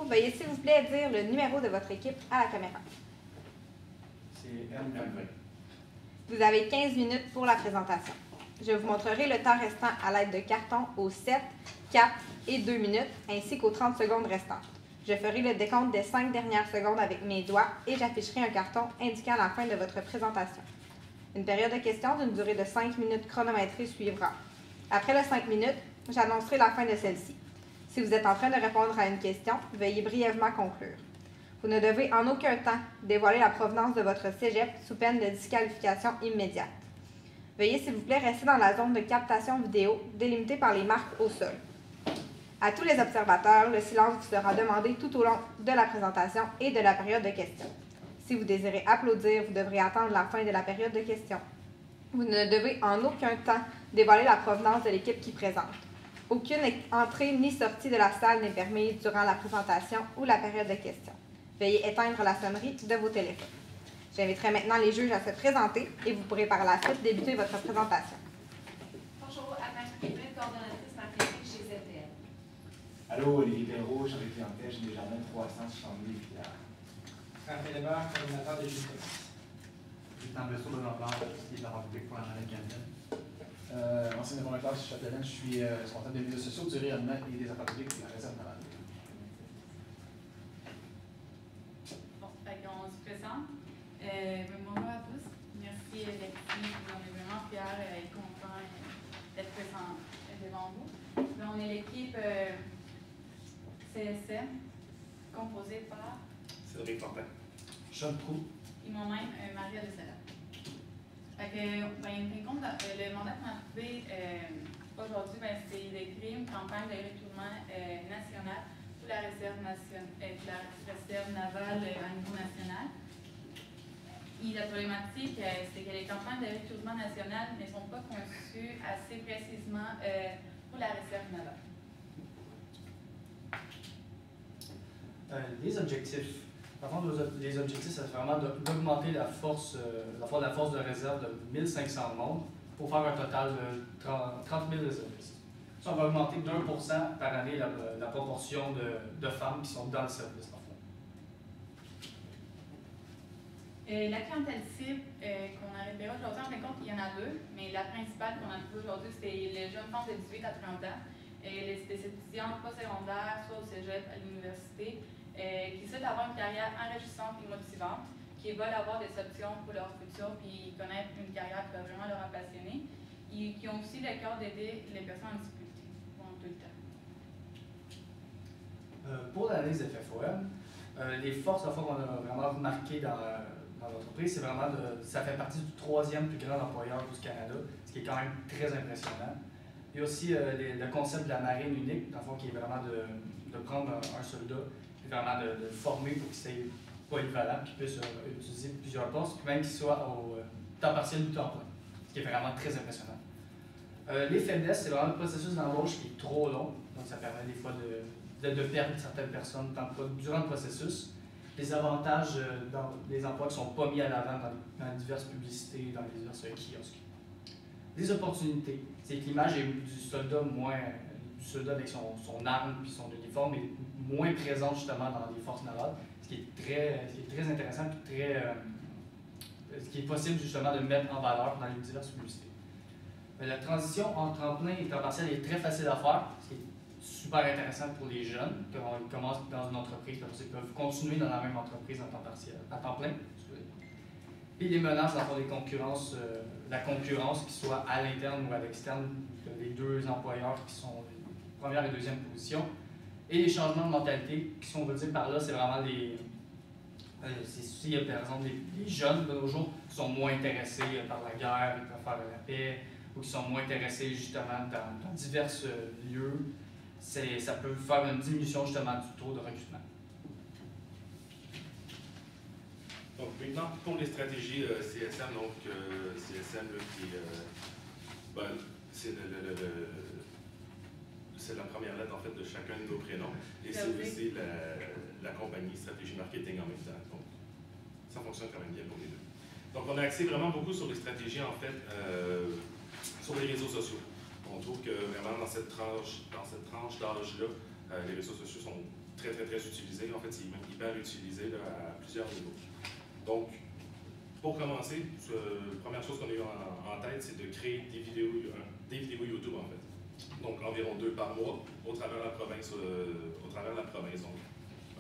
Veuillez s'il vous plaît dire le numéro de votre équipe à la caméra. C'est M20. Vous avez 15 minutes pour la présentation. Je vous montrerai le temps restant à l'aide de cartons aux 7, 4 et 2 minutes, ainsi qu'aux 30 secondes restantes. Je ferai le décompte des 5 dernières secondes avec mes doigts et j'afficherai un carton indiquant la fin de votre présentation. Une période de questions d'une durée de 5 minutes chronométrée suivra. Après les 5 minutes, j'annoncerai la fin de celle-ci. Si vous êtes en train de répondre à une question, veuillez brièvement conclure. Vous ne devez en aucun temps dévoiler la provenance de votre cégep sous peine de disqualification immédiate. Veuillez s'il vous plaît rester dans la zone de captation vidéo délimitée par les marques au sol. À tous les observateurs, le silence vous sera demandé tout au long de la présentation et de la période de questions. Si vous désirez applaudir, vous devrez attendre la fin de la période de questions. Vous ne devez en aucun temps dévoiler la provenance de l'équipe qui présente. Aucune entrée ni sortie de la salle n'est permise durant la présentation ou la période de questions. Veuillez éteindre la sonnerie de vos téléphones. J'inviterai maintenant les juges à se présenter et vous pourrez par la suite débuter votre présentation. Bonjour, Anne Marie, coordonnatrice marketing chez ZTL. Allô, Olivier Perrault, chargé de clientèle chez Desjardins 370 milliards. Raphaël Hébert, coordonnateur des juges. Justin Bessot, de l'Emploi, qui est la République pour la Maladie canadienne. Ancien informateur chez Chapdelaine, je suis responsable des médias sociaux, du rayonnement et des affaires publiques pour la réserve navale. Bon, on se présente. Bonjour à tous. Merci Alexis, on est vraiment fiers et contents d'être présents devant vous. Là, on est l'équipe CSM, composée par Cédric Fortin. Sean Proulx. et moi-même, Maria de Salat. Fait que, le mandat qu'on a trouvé aujourd'hui, c'est d'écrire une campagne de recrutement national pour la réserve navale à niveau national. Et la problématique, c'est que les campagnes de recrutement national ne sont pas conçues assez précisément pour la réserve navale. Les objectifs. Par contre, les objectifs, c'est vraiment d'augmenter la force de réserve de 1500 membres pour faire un total de 30 000 réservistes. Ça, on va augmenter de 1% par année la proportion de femmes qui sont dans le service. La clientèle cible qu'on a repérée aujourd'hui, en fin de compte, il y en a deux, mais la principale qu'on a trouvée aujourd'hui, c'était les jeunes femmes de 18 à 30 ans, des étudiants postsecondaires, soit au cégep, à l'université, qui souhaitent avoir une carrière enrichissante et motivante, qui veulent avoir des options pour leur futur, puis connaître une carrière qui va vraiment leur passionner, et qui ont aussi le cœur d'aider les personnes en difficulté pendant tout le temps. Pour l'analyse d'effet web, les forces qu'on a vraiment remarquées dans l'entreprise, c'est vraiment ça fait partie du 3e plus grand employeur du Canada, ce qui est quand même très impressionnant. Il y a aussi le concept de la marine unique, dans le fond, qui est vraiment de prendre un soldat, puis vraiment de le former pour qu'il soit polyvalent, qu'il puisse utiliser plusieurs postes, puis même qu'il soit au temps partiel ou temps plein, ce qui est vraiment très impressionnant. Les faiblesses, c'est vraiment le processus d'embauche qui est trop long, donc ça permet des fois de perdre certaines personnes durant le processus. Les avantages dans les emplois qui ne sont pas mis à l'avant dans diverses publicités, dans les diverses kiosques. Les opportunités, c'est que l'image du soldat avec son arme et son uniforme est moins présente justement dans les forces navales, ce qui est très intéressant et ce qui est possible justement de mettre en valeur dans les diverses publicités. La transition entre temps plein et temps partiel est très facile à faire, ce qui est super intéressant pour les jeunes, quand ils commencent dans une entreprise, parce qu'ils peuvent continuer dans la même entreprise à temps plein. Et les menaces dans la concurrence, qui soit à l'interne ou à l'externe, les deux employeurs qui sont première et deuxième position. Et les changements de mentalité, qui sont, on veut dire par là, c'est vraiment si par exemple les jeunes de nos jours qui sont moins intéressés par la guerre, ils préfèrent la paix, ou qui sont moins intéressés justement dans divers lieux, ça peut faire une diminution justement du taux de recrutement. Donc maintenant, pour les stratégies CSM, CSM c'est la première lettre en fait de chacun de nos prénoms, et c'est aussi la compagnie stratégie marketing en même temps. Donc ça fonctionne quand même bien pour les deux. Donc on a axé vraiment beaucoup sur les stratégies en fait sur les réseaux sociaux. On trouve que vraiment dans cette tranche d'âge-là, les réseaux sociaux sont très utilisé. En fait, c'est même hyper utilisé là, à plusieurs niveaux. Donc, pour commencer, la première chose qu'on a eu en tête, c'est de créer des vidéos YouTube en fait. Donc environ 2 par mois au travers de la province. Donc,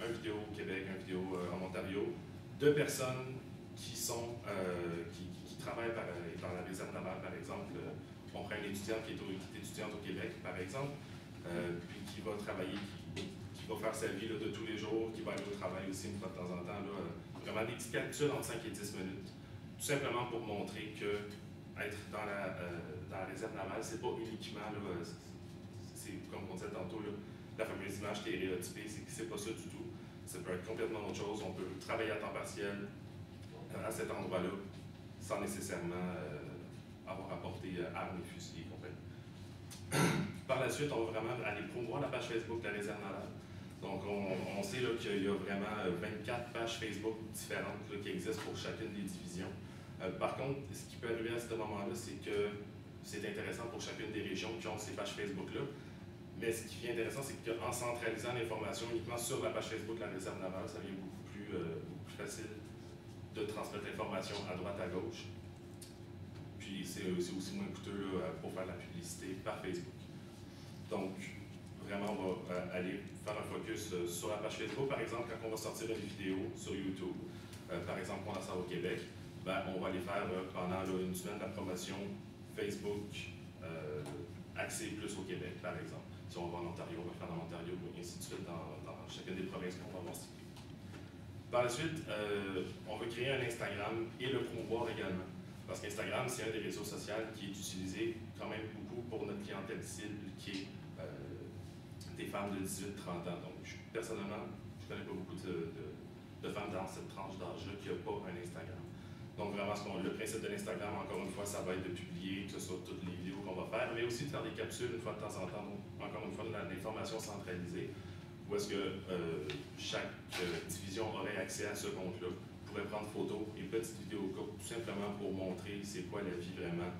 une vidéo au Québec, une vidéo en Ontario, 2 personnes qui travaillent dans la réserve navale, par exemple. On prend une étudiante qui est étudiante au Québec, par exemple, puis qui va travailler, qui va faire sa vie là, de tous les jours, qui va aller au travail aussi une fois de temps en temps. Là, vraiment des petites capsules entre 5 et 10 minutes. Tout simplement pour montrer que être dans la réserve navale, c'est pas uniquement, c'est comme on disait tantôt, là, la fameuse image stéréotypée, c'est pas ça du tout. Ça peut être complètement autre chose. On peut travailler à temps partiel à cet endroit-là sans nécessairement avoir apporté armes et fusils et compagnie. Par la suite, on va vraiment aller promouvoir la page Facebook de la réserve navale. Donc, on sait qu'il y a vraiment 24 pages Facebook différentes là, qui existent pour chacune des divisions. Par contre, ce qui peut arriver à ce moment-là, c'est que c'est intéressant pour chacune des régions qui ont ces pages Facebook-là. Mais ce qui est intéressant, c'est qu'en centralisant l'information uniquement sur la page Facebook de la réserve navale, ça devient beaucoup plus facile de transmettre l'information à droite, à gauche. Puis c'est aussi moins coûteux là, pour faire la publicité par Facebook. Donc, vraiment, on va aller faire un focus sur la page Facebook. Par exemple, quand on va sortir une vidéo sur YouTube, par exemple, on la sort au Québec, ben, on va aller faire pendant une semaine la promotion Facebook axée plus au Québec, par exemple. Si on va en Ontario, on va faire en Ontario, et ainsi de suite dans chacune des provinces qu'on va mentionner. Par la suite, on va créer un Instagram et le promouvoir également. Parce qu'Instagram, c'est un des réseaux sociaux qui est utilisé quand même beaucoup pour notre clientèle cible, qui est des femmes de 18-30 ans. Donc, personnellement, je ne connais pas beaucoup de femmes dans cette tranche d'âge-là qui n'ont pas un Instagram. Donc, vraiment, le principe de l'Instagram, encore une fois, ça va être de publier, que ce soit toutes les vidéos qu'on va faire, mais aussi de faire des capsules une fois de temps en temps. Donc, encore une fois, de l'information centralisée, où est-ce que chaque division aurait accès à ce compte-là, pourrait prendre photo et petites vidéos courtes, tout simplement pour montrer c'est quoi la vie vraiment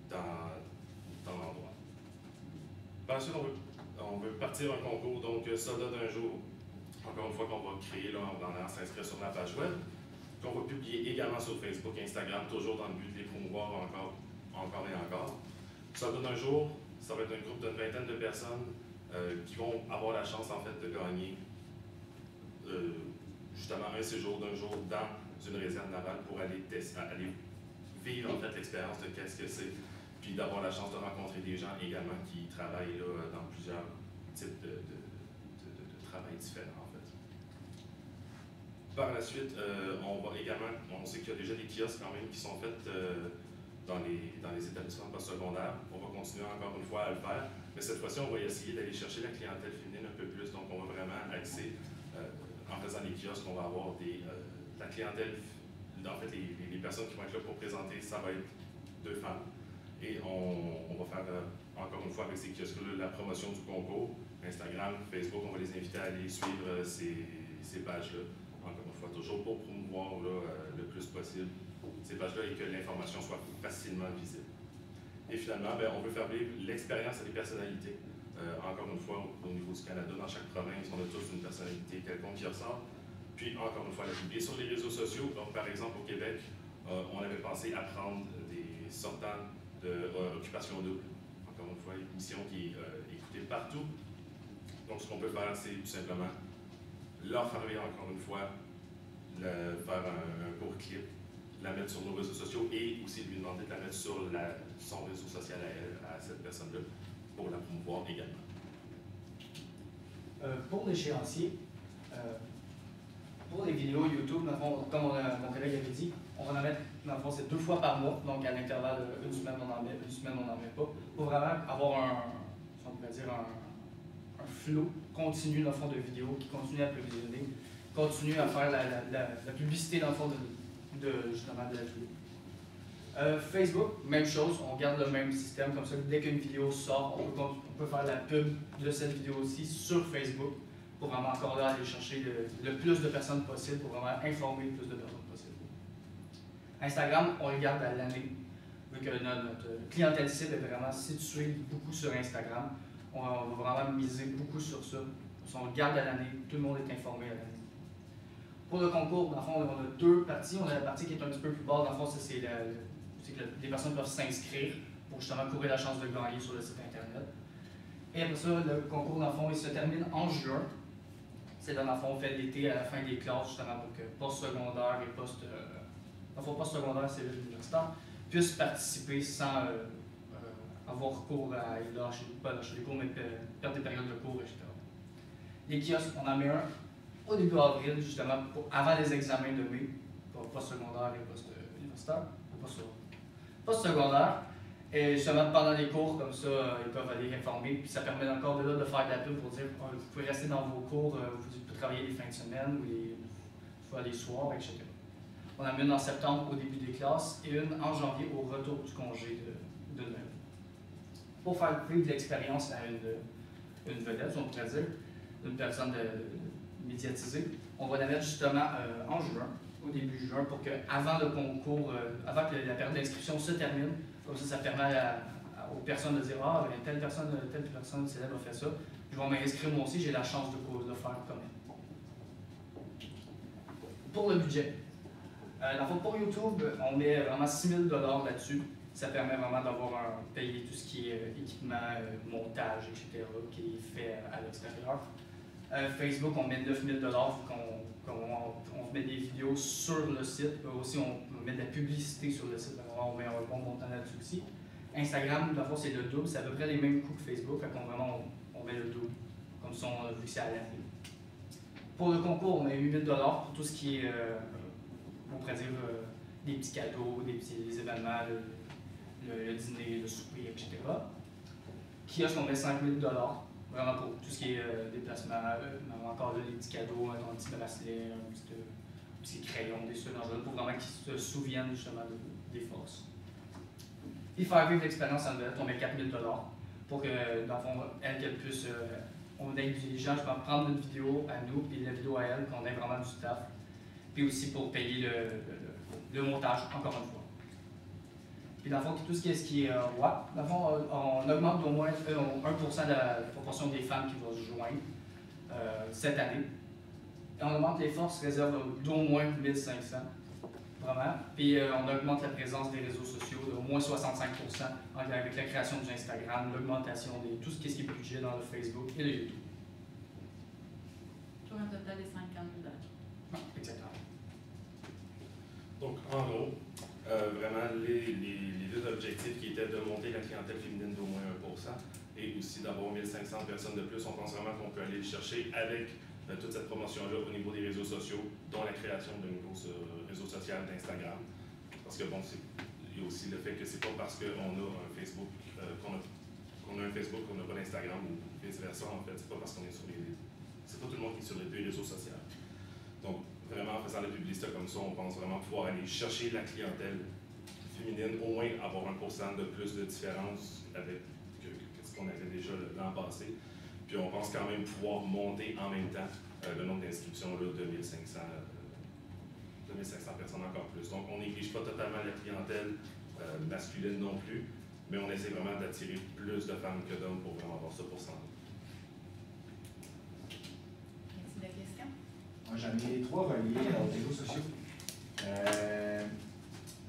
dans l'endroit. Par la suite, on veut partir un concours, donc soldat d'un jour, encore une fois qu'on va créer, là, on va s'inscrire sur la page web, qu'on va publier également sur Facebook et Instagram, toujours dans le but de les promouvoir encore et encore. Soldat d'un jour, ça va être un groupe d'une vingtaine de personnes qui vont avoir la chance en fait de gagner justement un séjour d'un jour dans une réserve navale pour aller vivre en fait l'expérience de qu'est-ce que c'est, puis d'avoir la chance de rencontrer des gens également qui travaillent là, dans plusieurs types de travail différents en fait. Par la suite, on sait qu'il y a déjà des kiosques quand même qui sont faits dans les établissements postsecondaires. On va continuer encore une fois à le faire, mais cette fois-ci, on va essayer d'aller chercher la clientèle féminine un peu plus, donc on va vraiment axer, en faisant les kiosques, on va avoir la clientèle, en fait, les personnes qui vont être là pour présenter, ça va être 2 femmes. Et on va faire, encore une fois, avec ces kiosques-là, la promotion du concours. Instagram, Facebook, on va les inviter à aller suivre ces pages-là. Encore une fois, toujours pour promouvoir là, le plus possible ces pages-là et que l'information soit facilement visible. Et finalement, on veut faire vivre l'expérience à des personnalités. Encore une fois, au niveau du Canada, dans chaque province, on a tous une personnalité quelconque qui ressort. Puis, encore une fois, la publier sur les réseaux sociaux. Donc, par exemple, au Québec, on avait pensé à prendre des sortants d'Occupation Double. Encore une fois, une émission qui est écoutée partout. Donc, ce qu'on peut faire, c'est tout simplement leur faire vivre, encore une fois, faire un court clip, la mettre sur nos réseaux sociaux et aussi lui demander de la mettre sur son réseau social à cette personne-là pour la promouvoir également. Pour l'échéancier, pour les vidéos YouTube, comme mon collègue avait dit, on va en mettre, dans le fond, c'est 2 fois par mois, donc à l'intervalle d'une semaine on en met, une semaine on n'en met pas, pour vraiment avoir on pourrait dire un flow continu dans le fond de vidéos qui continue à visionner, continue à faire la publicité dans le fond justement de la vidéo. Facebook, même chose, on garde le même système, comme ça, dès qu'une vidéo sort, on peut faire la pub de cette vidéo aussi sur Facebook pour vraiment encore là aller chercher le plus de personnes possible, pour vraiment informer le plus de personnes possible. Instagram, on le garde à l'année, vu que notre clientèle cible est vraiment située beaucoup sur Instagram. On va vraiment miser beaucoup sur ça. on le garde à l'année, tout le monde est informé à l'année. Pour le concours, dans le fond, on a deux parties. On a la partie qui est un petit peu plus basse. Dans le fond, c'est que les personnes peuvent s'inscrire pour justement courir la chance de gagner sur le site internet. Et après ça, le concours, dans le fond, il se termine en juin. C'est là, dans le fond, on fait l'été à la fin des classes, justement, pour que post-secondaire et post-secondaire, c'est l'universitaire, puissent participer sans avoir recours à pas lâcher les cours, mais perdre des périodes de cours, etc. Les kiosques, on en met un au début avril, justement, avant les examens de mai, pour post-secondaire et post-universitaire, post-secondaire. Et justement, pendant les cours, comme ça, ils peuvent aller informer. Puis ça permet encore de faire de la pub pour dire vous pouvez rester dans vos cours, vous pouvez travailler les fins de semaine ou les soirs, etc. On en a une en septembre au début des classes et une en janvier au retour du congé de Noël. Pour faire vivre l'expérience à une vedette, on pourrait dire, une personne médiatisée, on va la mettre justement en juin, au début juin, pour qu'avant le concours, avant que la période d'inscription se termine, comme ça permet aux personnes de dire ah, ben, telle personne célèbre a fait ça, je vais m'inscrire moi aussi, j'ai la chance de le faire comme elle. Pour le budget, dans le fond, pour YouTube, on met vraiment 6 000 $ là-dessus. Ça permet vraiment d'avoir payer tout ce qui est équipement, montage, etc., qui est fait à l'extérieur. Facebook, on met 9 000 $, on met des vidéos sur le site. Aussi, on met de la publicité sur le site. On met un bon montant là-dessus aussi. Instagram, dans le fond, c'est le double. C'est à peu près les mêmes coûts que Facebook. Fait on met le double. Comme ça, on a vu que c'est à l'année. Pour le concours, on a 8 000 $ pour tout ce qui est, on pourrait dire, des petits cadeaux, des événements, le dîner, le souper, etc. Kiosque, on met 5 000 $. Vraiment pour tout ce qui est déplacement, encore là, les petits cadeaux, un petit bracelet, un petit crayon, des trucs dans le pour vraiment qu'ils se souviennent justement des forces. Puis faire vivre l'expérience en vedette, on met 4 000 $ pour que, dans le fond, qu'elle puisse, on aide les gens, je peux prendre une vidéo à nous, puis la vidéo à elle, qu'on ait vraiment du staff. Puis aussi pour payer le montage, encore une fois. Puis dans le fond, tout ce qui est WAP, dans le fond, on augmente d'au moins 1% de la proportion des femmes qui vont se joindre cette année. Et on augmente les forces réserves d'au moins 1500, vraiment. Puis on augmente la présence des réseaux sociaux d'au moins 65% avec la création du Instagram, l'augmentation de tout ce qui est budget dans le Facebook et le YouTube. Pour un total de 50 000 $. Exactement. Donc, en gros, vraiment, les deux objectifs qui étaient de monter la clientèle féminine d'au moins 1% et aussi d'avoir 1500 personnes de plus, on pense vraiment qu'on peut aller le chercher avec toute cette promotion-là au niveau des réseaux sociaux, dont la création d'un nouveau réseau social d'Instagram. Parce que bon, il y a aussi le fait que c'est pas parce qu'on a un Facebook qu'on n'a pas d'Instagram ou vice-versa, en fait, c'est pas parce qu'on est sur c'est pas tout le monde qui est sur les deux réseaux sociaux. Donc, vraiment, en faisant la publicité comme ça, on pense vraiment pouvoir aller chercher la clientèle féminine, au moins avoir 1% de plus de différence avec ce qu'on avait déjà l'an passé. Puis on pense quand même pouvoir monter en même temps le nombre d'inscriptions de 2500 personnes encore plus. Donc, on néglige pas totalement la clientèle masculine non plus, mais on essaie vraiment d'attirer plus de femmes que d'hommes pour vraiment avoir ce pourcentage. Merci de la question. Moi, j'en ai 3 reliés aux réseaux sociaux.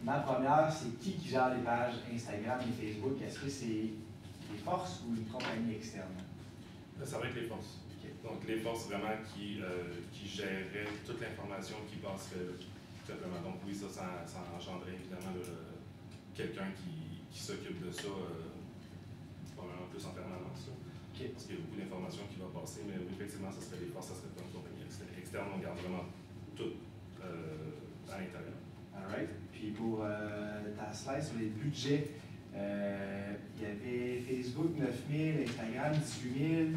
Ma première, c'est qui gère les pages Instagram et Facebook? Est-ce que c'est les forces ou une compagnie externe? Ça va être les forces. Okay. Donc, les forces vraiment qui géreraient toute l'information qui passerait tout simplement. Donc, oui, ça engendrait évidemment quelqu'un qui s'occupe de ça, probablement plus en permanence. Okay. Parce qu'il y a beaucoup d'informations qui vont passer, mais oui, effectivement, ça serait les forces, ça serait pas une compagnie externe. On garde vraiment tout à l'intérieur. All right. Puis pour ta slide sur les budgets, il y avait Facebook 9 000, Instagram 18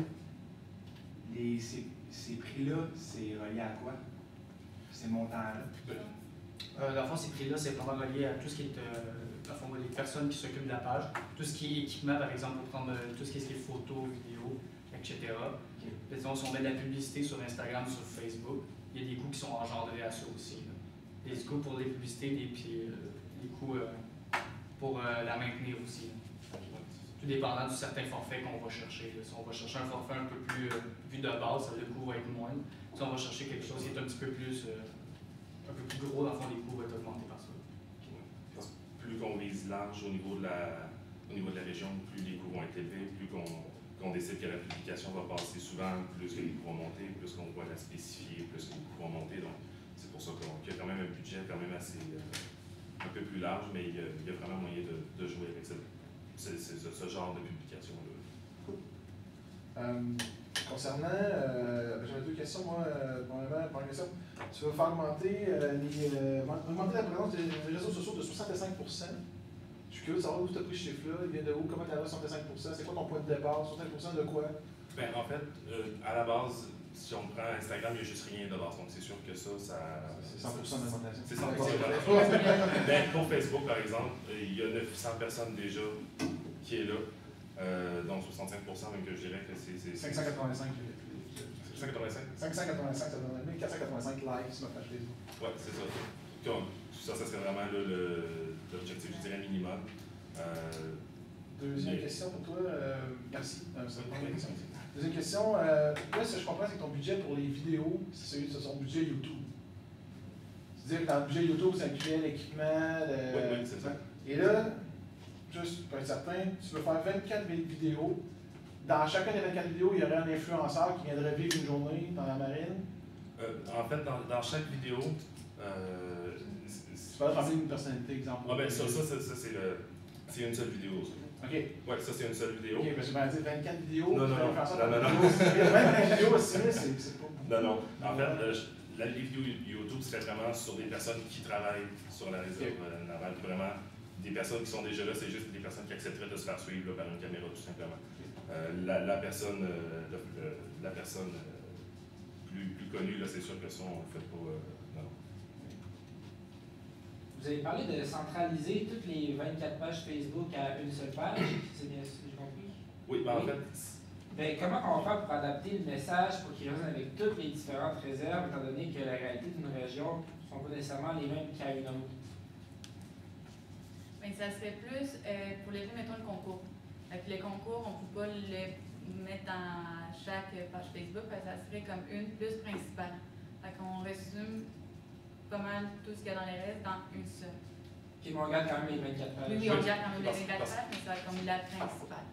000. Ces prix-là, c'est relié à quoi? Ces montants-là? Dans le fond, ces prix-là, c'est vraiment relié à tout ce qui est, dans le fond, les personnes qui s'occupent de la page, tout ce qui est équipement, par exemple, pour prendre tout ce qui est photos, vidéos, etc. Okay. Si on met de la publicité sur Instagram, sur Facebook, il y a des coûts qui sont engendrés à ça aussi. Là. Des coûts pour les publicités et puis des coûts pour la maintenir aussi. tout dépendant du certain forfait qu'on va chercher. Là. Si on va chercher un forfait un peu plus vu de base, le coût va être moindre. Si on va chercher quelque chose qui est un petit peu plus gros, dans le fond, les coûts vont être augmentés par ça. Plus qu'on vise large au niveau de la région, plus les coûts vont être élevés, plus qu'on décide que la publication va passer souvent, plus que les coûts vont monter, plus qu'on va la spécifier, plus que les coûts vont monter. Donc, c'est pour ça qu'il y a quand même un budget quand même assez un peu plus large, mais il y a vraiment moyen de jouer avec ce genre de publication-là. Concernant, j'avais deux questions, moi. Première question, tu veux faire augmenter la présence des réseaux sociaux de 65 %. Je suis curieux de savoir où tu as pris ce chiffre-là, il vient de où, comment tu as 65 %, c'est quoi ton point de départ, 65 % de quoi? Ben, en fait, à la base, si on prend Instagram, il n'y a juste rien de base, donc c'est sûr que ça c'est 100 % d'augmentation. C'est 100 % d'augmentation. Ben, pour Facebook, par exemple, il y a 900 personnes déjà qui est là. Donc 65 %, même que je dirais que c'est 585. 585? 585, ça donne 1485 likes sur ma page Facebook. Oui, c'est ça. Donc, ça serait vraiment l'objectif, je dirais, minimum. Deuxième question pour toi. Merci. Deuxième question. Là, ce que je comprends, c'est que ton budget pour les vidéos, c'est celui de son budget YouTube. C'est-à-dire que dans le budget YouTube, ça incluait l'équipement. Oui, c'est ça. Et là, juste pour être certain, tu veux faire 24 vidéos. Dans chacune des 24 vidéos, il y aurait un influenceur qui viendrait vivre une journée dans la marine. En fait, dans chaque vidéo, tu peux ramener une personnalité, exemple. Ah ben ça c'est une seule vidéo. Ça. OK. Oui, ça c'est une seule vidéo. OK, ben je vais dire 24 vidéos. Non. 25 vidéos aussi, c'est pas... Non. En fait, les vidéos YouTube, c'est vraiment sur des personnes qui travaillent sur la réserve navale. Vraiment, des personnes qui sont déjà là, c'est juste des personnes qui accepteraient de se faire suivre là, par une caméra, tout simplement. La personne plus connue, là, c'est sûr que ça, on ne fait pas. Non. Vous avez parlé de centraliser toutes les 24 pages Facebook à une seule page, c'est bien ce que j'ai compris? Oui, ben en fait. Ben, comment on va faire pour adapter le message pour qu'il résonne avec toutes les différentes réserves, étant donné que la réalité d'une région ne sont pas nécessairement les mêmes qu'à une autre? Bien, ça serait plus pour les mettons le concours. Puis le concours, on ne peut pas le mettre dans chaque page Facebook, parce que ça serait comme une plus principale. Fait qu'on résume pas mal tout ce qu'il y a dans les restes dans une seule. Puis on regarde quand même les 24 pages. Oui, on regarde quand même les 24 pages, mais ça va être comme la principale.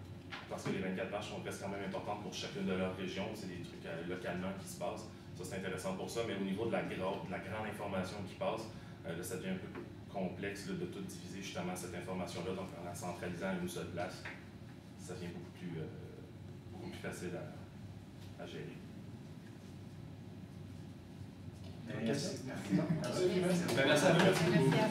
Parce que les 24 pages sont presque quand même importantes pour chacune de leurs régions. C'est des trucs localement qui se passent. Ça, c'est intéressant pour ça. Mais au niveau de la grande information qui passe, là, ça devient un peu complexe là, de tout diviser justement cette information-là. Donc, en la centralisant à une seule place, ça devient beaucoup plus facile à gérer. Merci. Merci à vous. Merci à